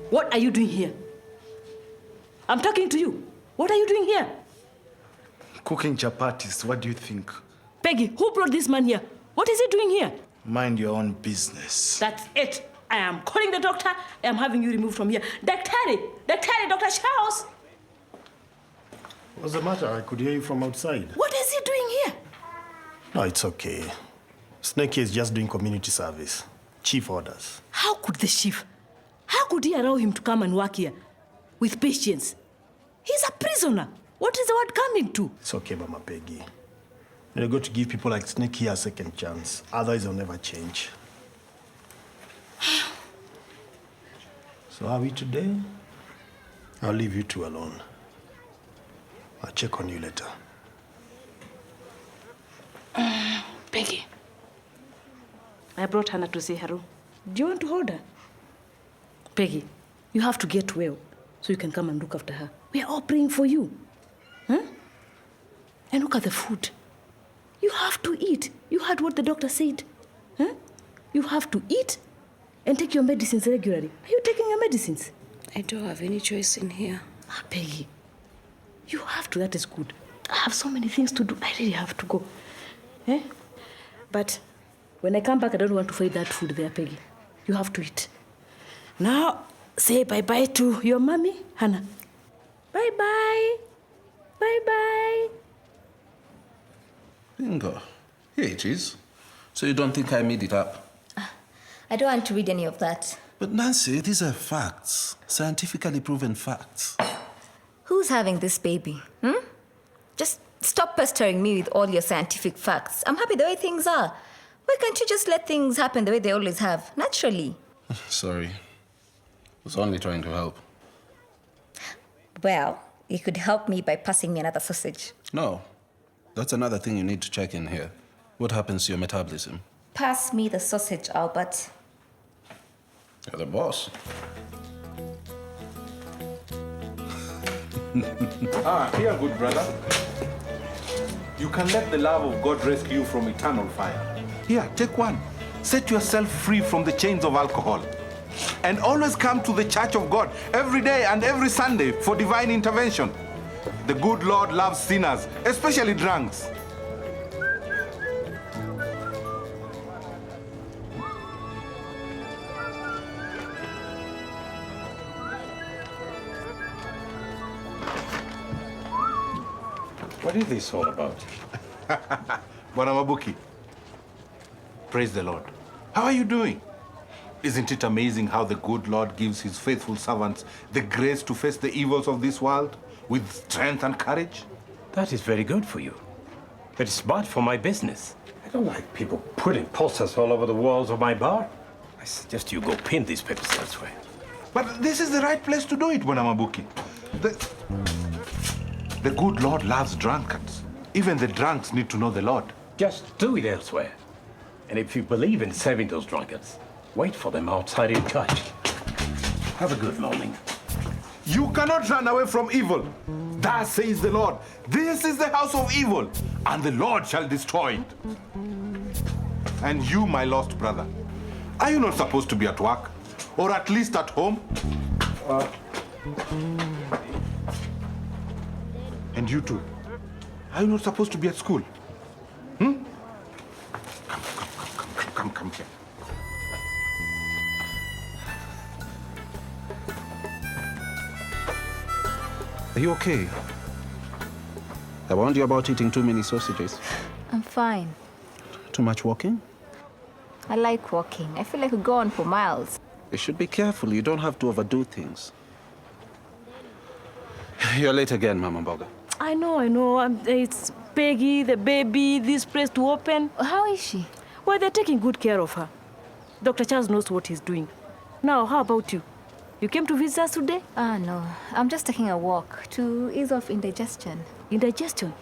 What are you doing here? I'm talking to you. What are you doing here? Cooking chapatis, what do you think? Peggy, who brought this man here? What is he doing here? Mind your own business. That's it. I am calling the doctor. I am having you removed from here. Dr. Charles! What's the matter? I could hear you from outside. What is he doing here? No, it's okay. Snakey is just doing community service. Chief orders. How could the chief? How could he allow him to come and work here with patients? He's a prisoner. What is the word coming to? It's okay, Mama Peggy. You're going to give people like Snakey a second chance. Otherwise, they'll never change. So are we today? I'll leave you two alone. I'll check on you later. Peggy, I brought Hannah to say hello. Do you want to hold her? Peggy, you have to get well so you can come and look after her. We are all praying for you. Huh? And look at the food. You have to eat. You heard what the doctor said. Huh? You have to eat and take your medicines regularly. Are you taking your medicines? I don't have any choice in here. Peggy, you have to. That is good. I have so many things to do. I really have to go. Eh? But when I come back, I don't want to find that food there, Peggy. You have to eat. Now, say bye-bye to your mommy, Hannah. Bye-bye. Bye-bye. Bingo. Here it is. So you don't think I made it up? I don't want to read any of that. But Nancy, these are facts. Scientifically proven facts. Who's having this baby? Just stop pestering me with all your scientific facts. I'm happy the way things are. Why can't you just let things happen the way they always have, naturally? Sorry. I was only trying to help. Well, you could help me by passing me another sausage. No. That's another thing you need to check in here. What happens to your metabolism? Pass me the sausage, Albert. You're the boss. Here, good brother. You can let the love of God rescue you from eternal fire. Here, take one. Set yourself free from the chains of alcohol. And always come to the church of God every day and every Sunday for divine intervention. The good Lord loves sinners, especially drunks. What is this all about? Bwana Mabuki, praise the Lord. How are you doing? Isn't it amazing how the good Lord gives his faithful servants the grace to face the evils of this world with strength and courage? That is very good for you. But it's bad for my business. I don't like people putting posters all over the walls of my bar. I suggest you go pin these papers elsewhere. But this is the right place to do it, Bwana Mabuki. The good Lord loves drunkards. Even the drunks need to know the Lord. Just do it elsewhere. And if you believe in saving those drunkards, wait for them outside your church. Have a good morning. You cannot run away from evil. Thus says the Lord, this is the house of evil, and the Lord shall destroy it. And you, my lost brother, are you not supposed to be at work? Or at least at home? And you too, are you not supposed to be at school? Come here. Are you okay? I warned you about eating too many sausages. I'm fine. Too much walking? I like walking. I feel like I could go on for miles. You should be careful. You don't have to overdo things. You're late again, Mama Mboga. I know. It's Peggy, the baby, this place to open. How is she? Well, they're taking good care of her. Dr. Charles knows what he's doing. Now, how about you? You came to visit us today? No. I'm just taking a walk to ease off indigestion. Indigestion?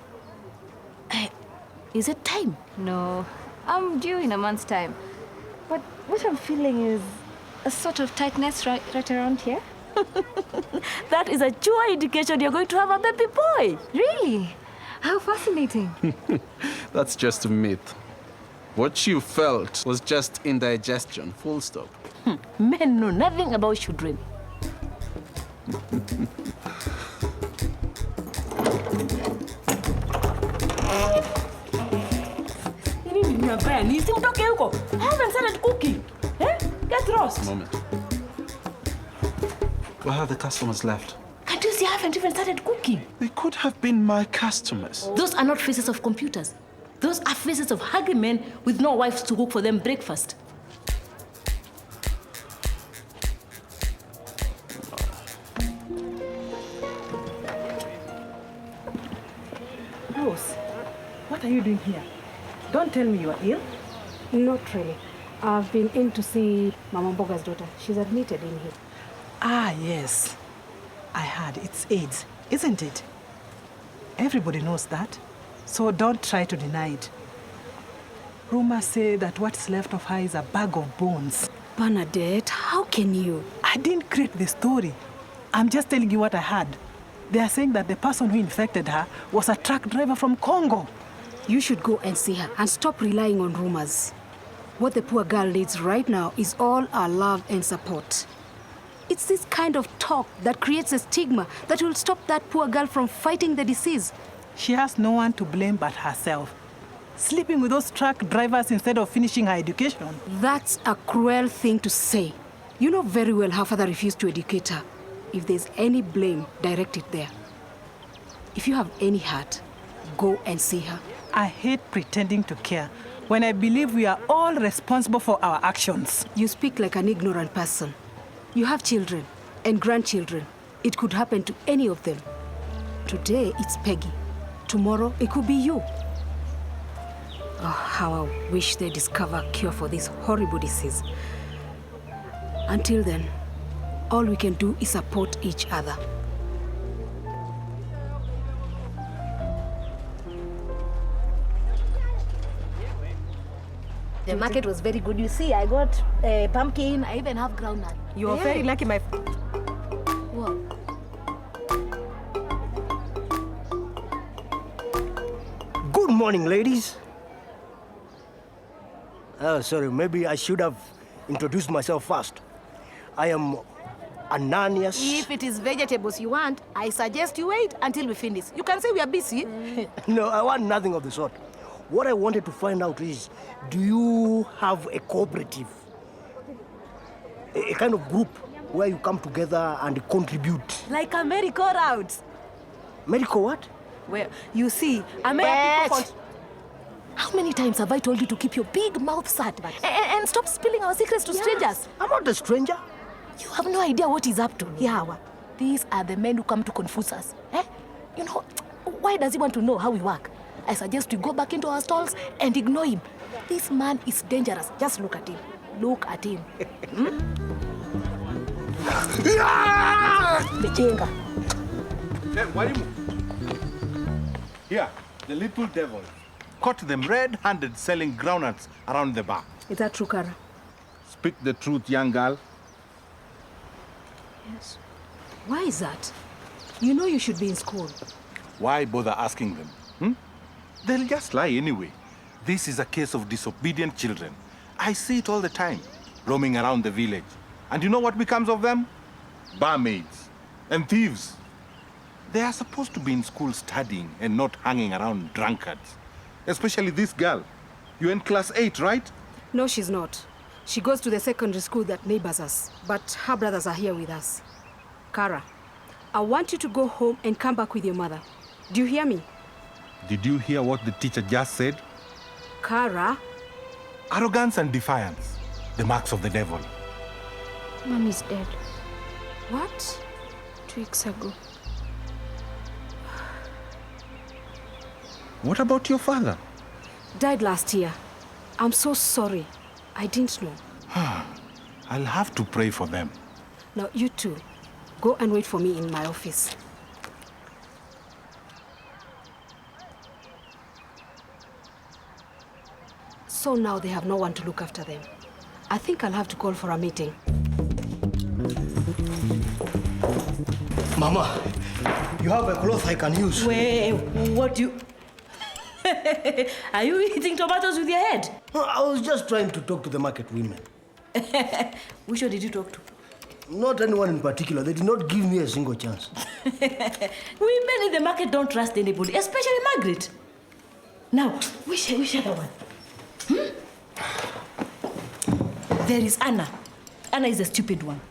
Is it time? No. I'm due in a month's time. But what I'm feeling is a sort of tightness right around here. That is a sure indication you're going to have a baby boy. Really? How fascinating. That's just a myth. What you felt was just indigestion, full stop. Men know nothing about children. I haven't started cooking. Eh? Get lost. Moment. Where have the customers left? Can't you see I haven't even started cooking? They could have been my customers. Those are not faces of computers. Those are faces of hungry men with no wives to cook for them breakfast. Rose, what are you doing here? Don't tell me you are ill. Not really. I've been in to see Mama Mboga's daughter. She's admitted in here. Ah, yes. I heard it's AIDS, isn't it? Everybody knows that, so don't try to deny it. Rumors say that what's left of her is a bag of bones. Bernadette, how can you? I didn't create the story. I'm just telling you what I heard. They are saying that the person who infected her was a truck driver from Congo. You should go and see her and stop relying on rumors. What the poor girl needs right now is all our love and support. It's this kind of talk that creates a stigma that will stop that poor girl from fighting the disease. She has no one to blame but herself. Sleeping with those truck drivers instead of finishing her education. That's a cruel thing to say. You know very well her father refused to educate her. If there's any blame, direct it there. If you have any heart, go and see her. I hate pretending to care when I believe we are all responsible for our actions. You speak like an ignorant person. You have children and grandchildren. It could happen to any of them. Today, it's Peggy. Tomorrow, it could be you. Oh, how I wish they discover a cure for this horrible disease. Until then, all we can do is support each other. The market was very good. You see, I got pumpkin. I even have groundnut. You are very lucky, my... What? Good morning, ladies. Oh, sorry, maybe I should have introduced myself first. I am Ananias. If it is vegetables you want, I suggest you wait until we finish. You can say we are busy. No, I want nothing of the sort. What I wanted to find out is, do you have a cooperative? A kind of group where you come together and contribute? Like a merry-go-round. Medical what? Well, you see, people... How many times have I told you to keep your big mouth shut and stop spilling our secrets to strangers? I'm not a stranger. You have no idea what he's up to. Yeah, these are the men who come to confuse us. Eh? You know, why does he want to know how we work? I suggest we go back into our stalls and ignore him. This man is dangerous. Just look at him. Look at him. Mechenga. Hey, Walimu. Here, the little devil caught them red-handed selling groundnuts around the bar. Is that true, Kara? Speak the truth, young girl. Yes. Why is that? You know you should be in school. Why bother asking them? They'll just lie anyway. This is a case of disobedient children. I see it all the time, roaming around the village. And you know what becomes of them? Barmaids and thieves. They are supposed to be in school studying and not hanging around drunkards. Especially this girl. You're in class 8, right? No, she's not. She goes to the secondary school that neighbors us, but her brothers are here with us. Kara, I want you to go home and come back with your mother. Do you hear me? Did you hear what the teacher just said? Kara? Arrogance and defiance, the marks of the devil. Mommy's dead. What? 2 weeks ago. What about your father? Died last year. I'm so sorry. I didn't know. I'll have to pray for them. Now, you two, go and wait for me in my office. So now they have no one to look after them. I think I'll have to call for a meeting. Mama, you have a cloth I can use. Wait, what do you... Are you eating tomatoes with your head? I was just trying to talk to the market women. Which one did you talk to? Not anyone in particular. They did not give me a single chance. Women in the market don't trust anybody, especially Margaret. Now, which other one? There is Anna. Anna is the stupid one.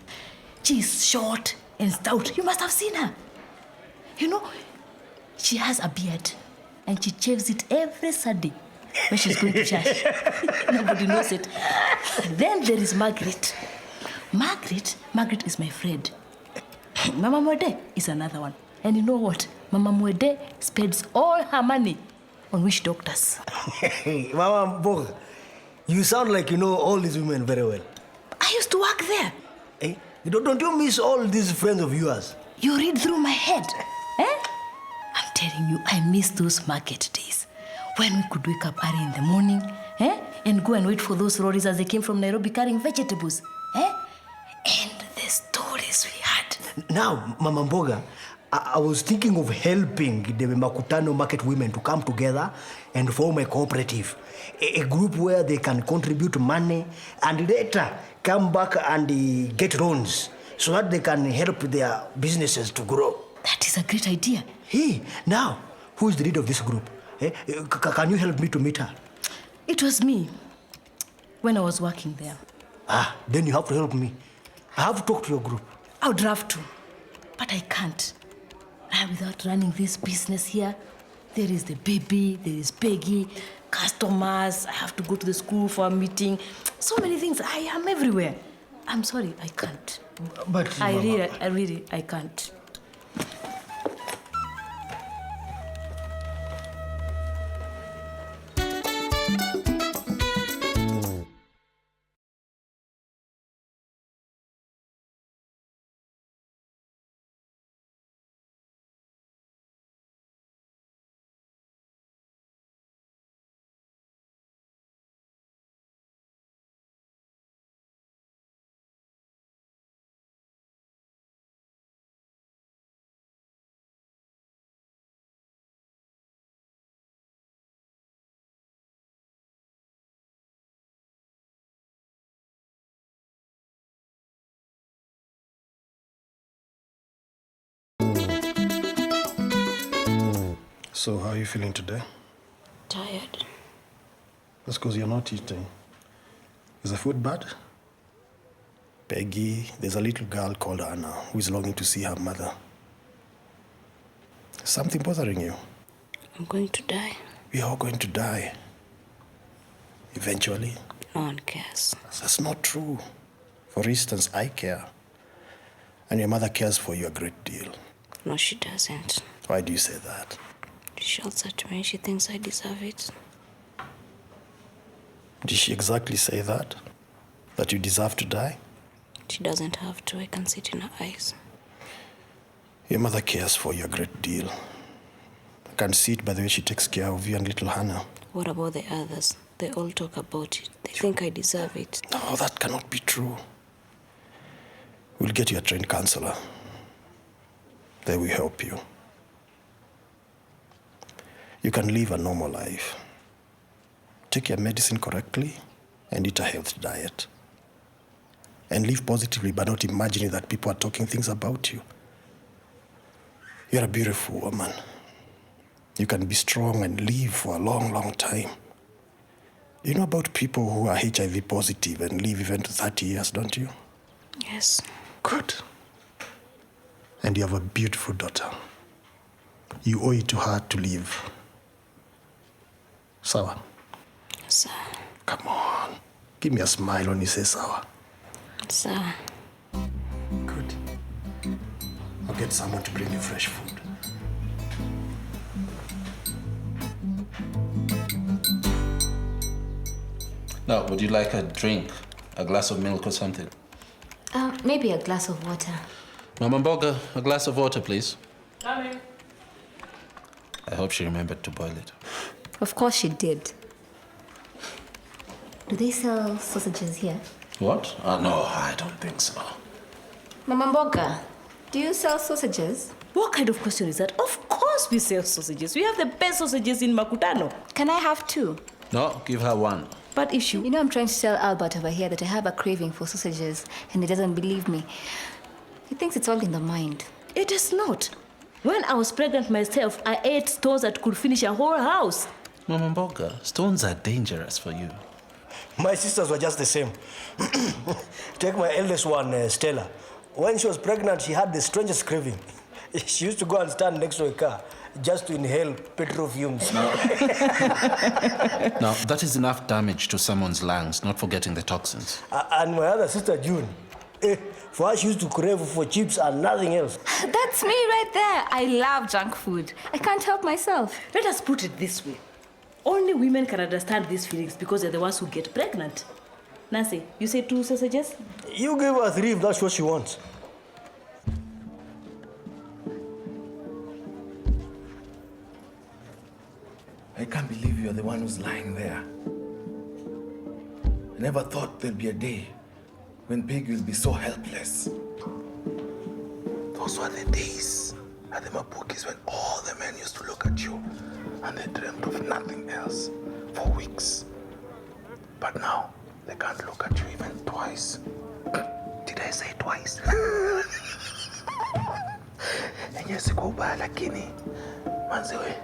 She is short and stout. You must have seen her. You know, she has a beard and she shaves it every Sunday when she's going to church. Nobody knows it. Then there is Margaret. Margaret is my friend. Mama Mwede is another one. And you know what? Mama Mwede spends all her money on witch doctors. Mama Mboga, you sound like you know all these women very well. I used to work there. Hey, don't you miss all these friends of yours? You read through my head. Eh? I'm telling you, I miss those market days when we could wake up early in the morning, and go and wait for those lorries as they came from Nairobi carrying vegetables, and the stories we had. Now, Mama Mboga, I was thinking of helping the Makutano market women to come together and form a cooperative, a group where they can contribute money and later come back and get loans so that they can help their businesses to grow. That is a great idea. Hey, now, who is the leader of this group? Can you help me to meet her? It was me when I was working there. Then you have to help me. I have to talk to your group. I would love to, but I can't. Without running this business here, there is the baby, there is Peggy, customers, I have to go to the school for a meeting. So many things. I am everywhere. I'm sorry, I can't. But I can't. So, how are you feeling today? Tired. That's because you're not eating. Is the food bad? Peggy, there's a little girl called Anna who is longing to see her mother. Is something bothering you? I'm going to die. We are all going to die. Eventually. No one cares. That's not true. For instance, I care. And your mother cares for you a great deal. No, she doesn't. Why do you say that? She shouts at me. She thinks I deserve it. Did she exactly say that? That you deserve to die? She doesn't have to. I can see it in her eyes. Your mother cares for you a great deal. I can see it by the way she takes care of you and little Hannah. What about the others? They all talk about it. They think I deserve it. No, that cannot be true. We'll get you a trained counselor. They will help you. You can live a normal life. Take your medicine correctly and eat a healthy diet. And live positively by not imagining that people are talking things about you. You're a beautiful woman. You can be strong and live for a long, long time. You know about people who are HIV positive and live even to 30 years, don't you? Yes. Good. And you have a beautiful daughter. You owe it to her to live. Sawa? Sir. Come on. Give me a smile when you say sawa. Sir. Good. I'll get someone to bring you fresh food. Now, would you like a drink? A glass of milk or something? Maybe a glass of water. Mama Mboga, a glass of water, please. Coming. I hope she remembered to boil it. Of course she did. Do they sell sausages here? What? No, I don't think so. Mama Mboga, do you sell sausages? What kind of question is that? Of course we sell sausages. We have the best sausages in Makutano. Can I have two? No, give her one. But issue. You know, I'm trying to tell Albert over here that I have a craving for sausages, and he doesn't believe me. He thinks it's all in the mind. It is not. When I was pregnant myself, I ate stones that could finish a whole house. Mama Mboga, stones are dangerous for you. My sisters were just the same. Take my eldest one, Stella. When she was pregnant, she had the strangest craving. She used to go and stand next to a car just to inhale petrol fumes. Now, that is enough damage to someone's lungs, not forgetting the toxins. And my other sister, June, for her, she used to crave for chips and nothing else. That's me right there. I love junk food. I can't help myself. Let us put it this way. Only women can understand these feelings because they're the ones who get pregnant. Nancy, you say 2 sausages? You give her 3 if that's what she wants. I can't believe you're the one who's lying there. I never thought there'd be a day when Peggy will be so helpless. Those were the days at the Mapukis when all the men used to look at you and they dreamt of nothing else for weeks. But now, they can't look at you even twice. Did I say twice? Enye siko ubaya lakini, manzewe,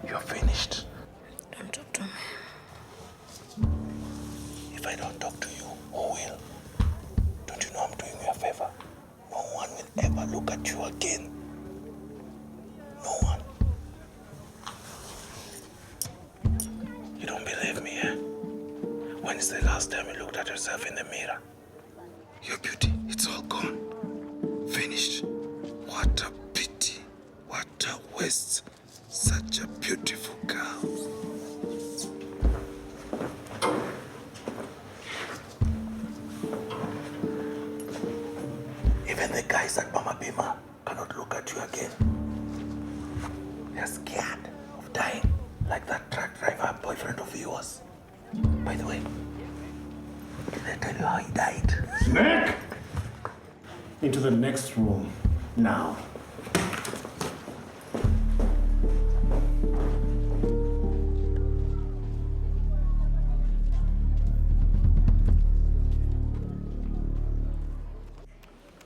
you're finished. Don't talk to me. If I don't talk to you, who will? Don't you know I'm doing you a favor? No one will ever look at you again. No one. You don't believe me, eh? When is the last time you looked at yourself in the mirror? Your beauty, it's all gone. Finished. What a pity. What a waste. Such a beautiful girl. Even the guys at Mama Bima cannot look at you again. They're scared of dying like that truck driver boyfriend of yours. By the way, did I tell you how he died? Snake! Into the next room, now.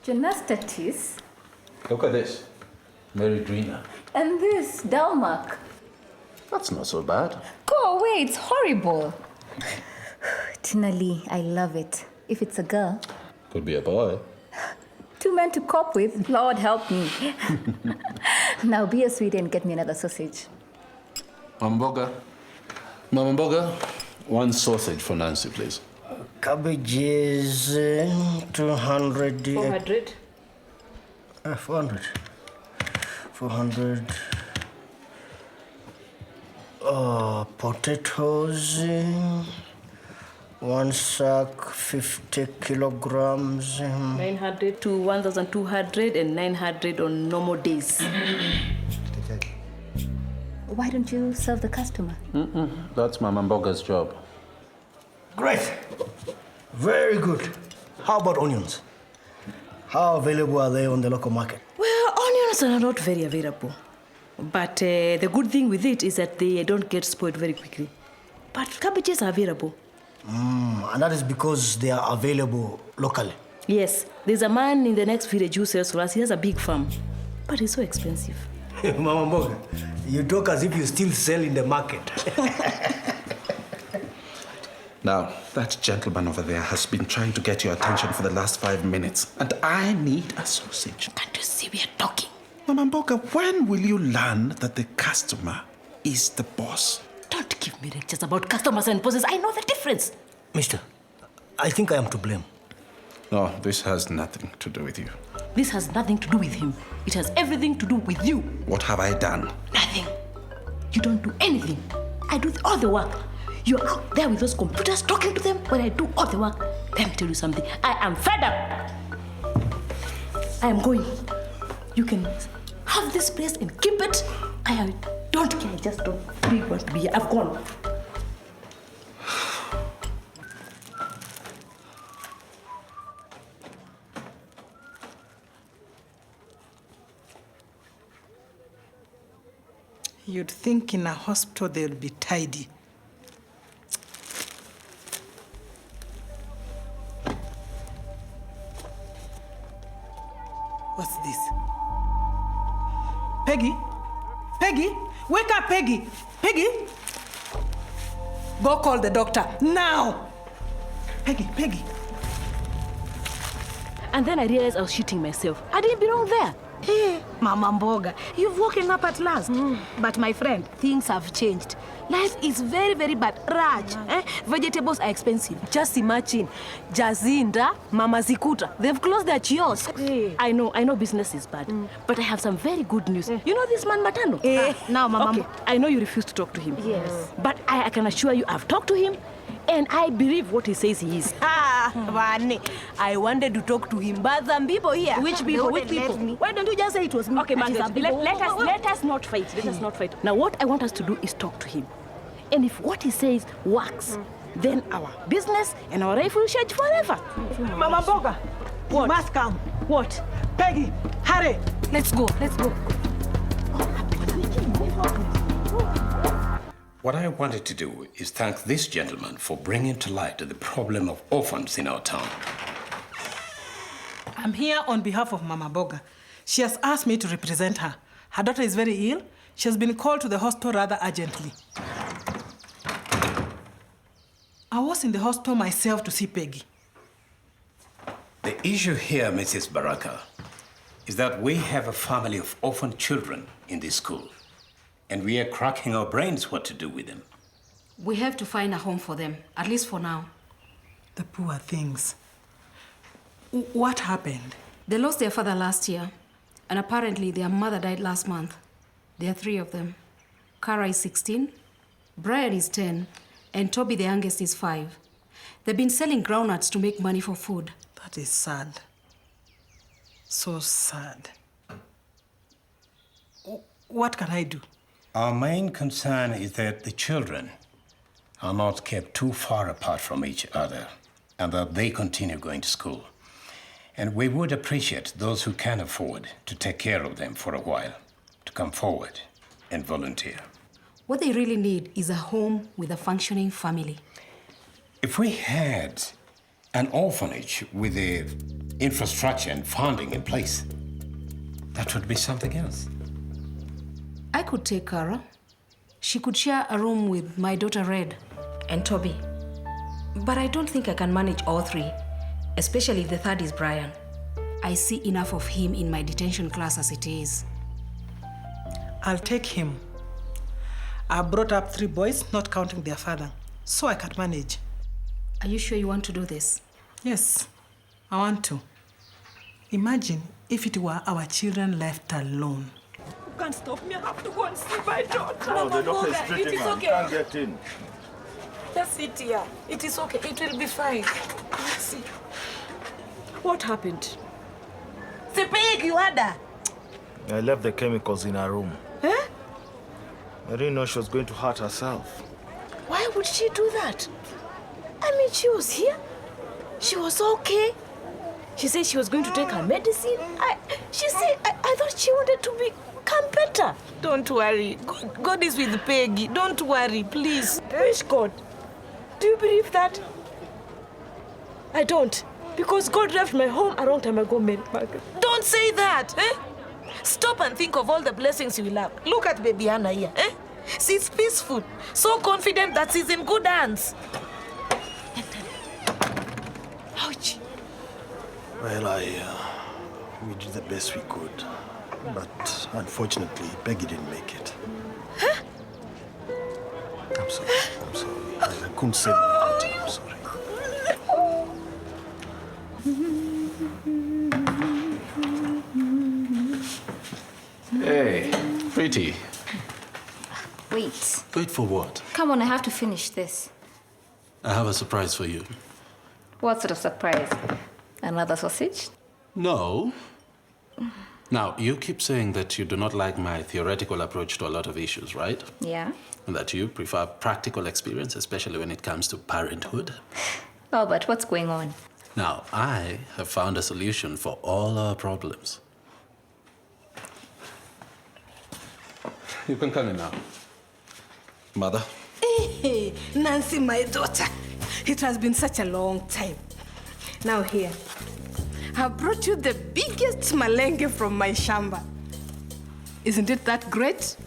Gymnastitis. Look at this. Mary Drina. And this, Dalmark. That's not so bad. Go away, it's horrible. Tina Lee, I love it. If it's a girl. Could be a boy. 2 men to cope with, Lord help me. Now be a sweetie and get me another sausage. Mama Mboga, 1 sausage for Nancy, please. Cabbages, 200. 400. 400. 400. Potatoes, 1 sack, 50 kilograms. 900 to 1,200 and 900 on normal days. Why don't you serve the customer? That's Mama Mboga's job. Great. Very good. How about onions? How available are they on the local market? Well, onions are not very available. But the good thing with it is that they don't get spoiled very quickly. But cabbages are available. And that is because they are available locally. Yes, there's a man in the next village who sells for us. He has a big farm, but it's so expensive. Mama Mboga, you talk as if you still sell in the market. Now, that gentleman over there has been trying to get your attention for the last 5 minutes, and I need a sausage. Can't you see we are talking? Mama Mboga, when will you learn that the customer is the boss? Don't give me lectures about customers and bosses. I know the difference. Mister, I think I am to blame. No, this has nothing to do with you. This has nothing to do with him. It has everything to do with you. What have I done? Nothing. You don't do anything. I do all the work. You're out there with those computers talking to them when I do all the work. Let me tell you something. I am fed up. I am going. You can have this place and keep it. I don't care. I just don't really want to be here. I've gone. You'd think in a hospital they'll be tidy. What's this? Peggy? Peggy? Wake up, Peggy! Peggy! Go call the doctor, now! Peggy. And then I realized I was shitting myself. I didn't belong there. Hey, Mama Mboga, you've woken up at last. But my friend, things have changed. Life is very, very bad. Raj, vegetables are expensive. Just imagine, Jazinda, Mama Zikuta, they've closed their kiosks. Hey. I know business is bad, but I have some very good news. You know this man Makutano? Now, Mama. Okay, I know you refuse to talk to him. Yes. But I can assure you I've talked to him, and I believe what he says he is. Vane, I wanted to talk to him, but some people here. Which people? Which people? Why don't you just say it was me? Okay, Margaret, let us not fight. Let us not fight. Now, what I want us to do is talk to him. And if what he says works, then our business and our life will change forever. Mama Mboga, What? you must come. What? Peggy, hurry. Let's go. What I wanted to do is thank this gentleman for bringing to light the problem of orphans in our town. I'm here on behalf of Mama Mboga. She has asked me to represent her. Her daughter is very ill. She has been called to the hospital rather urgently. I was in the hospital myself to see Peggy. The issue here, Mrs. Baraka, is that we have a family of orphan children in this school, and we are cracking our brains what to do with them. We have to find a home for them, at least for now. The poor things. What happened? They lost their father last year, and apparently their mother died last month. There are 3 of them. Kara is 16, Brian is 10, and Toby, the youngest, is 5. They've been selling groundnuts to make money for food. That is sad. So sad. What can I do? Our main concern is that the children are not kept too far apart from each other and that they continue going to school. And we would appreciate those who can afford to take care of them for a while to come forward and volunteer. What they really need is a home with a functioning family. If we had an orphanage with the infrastructure and funding in place, that would be something else. I could take Kara. She could share a room with my daughter Red and Toby. But I don't think I can manage all 3, especially if the third is Brian. I see enough of him in my detention class as it is. I'll take him. I brought up 3 boys, not counting their father, so I can manage. Are you sure you want to do this? Yes, I want to. Imagine if it were our children left alone. You can't stop me. I have to go and see my daughter. No, the doctor is treating her. You can't get in. Just sit here. It is okay. It will be fine. Let's see. What happened? I left the chemicals in her room. Huh? I didn't know she was going to hurt herself. Why would she do that? I mean, she was here. She was okay. She said she was going to take her medicine. I thought she wanted to become better. Don't worry. God is with Peggy. Don't worry, please. Which God? Do you believe that? I don't. Because God left my home a long time ago, Margaret. Don't say that, eh? Stop and think of all the blessings you will have. Look at baby Anna here, eh? She's peaceful, so confident that she's in good hands. Ouch. Well, we did the best we could. But unfortunately, Peggy didn't make it. Huh? I'm sorry. I couldn't save you. I'm sorry. Hey, pretty. Wait. Wait for what? Come on, I have to finish this. I have a surprise for you. What sort of surprise? Another sausage? No. Now, you keep saying that you do not like my theoretical approach to a lot of issues, right? Yeah. And that you prefer practical experience, especially when it comes to parenthood. Oh, but what's going on? Now, I have found a solution for all our problems. You can come in now. Mother? Hey, Nancy, my daughter. It has been such a long time. Now here, I brought you the biggest malenge from my shamba. Isn't it that great?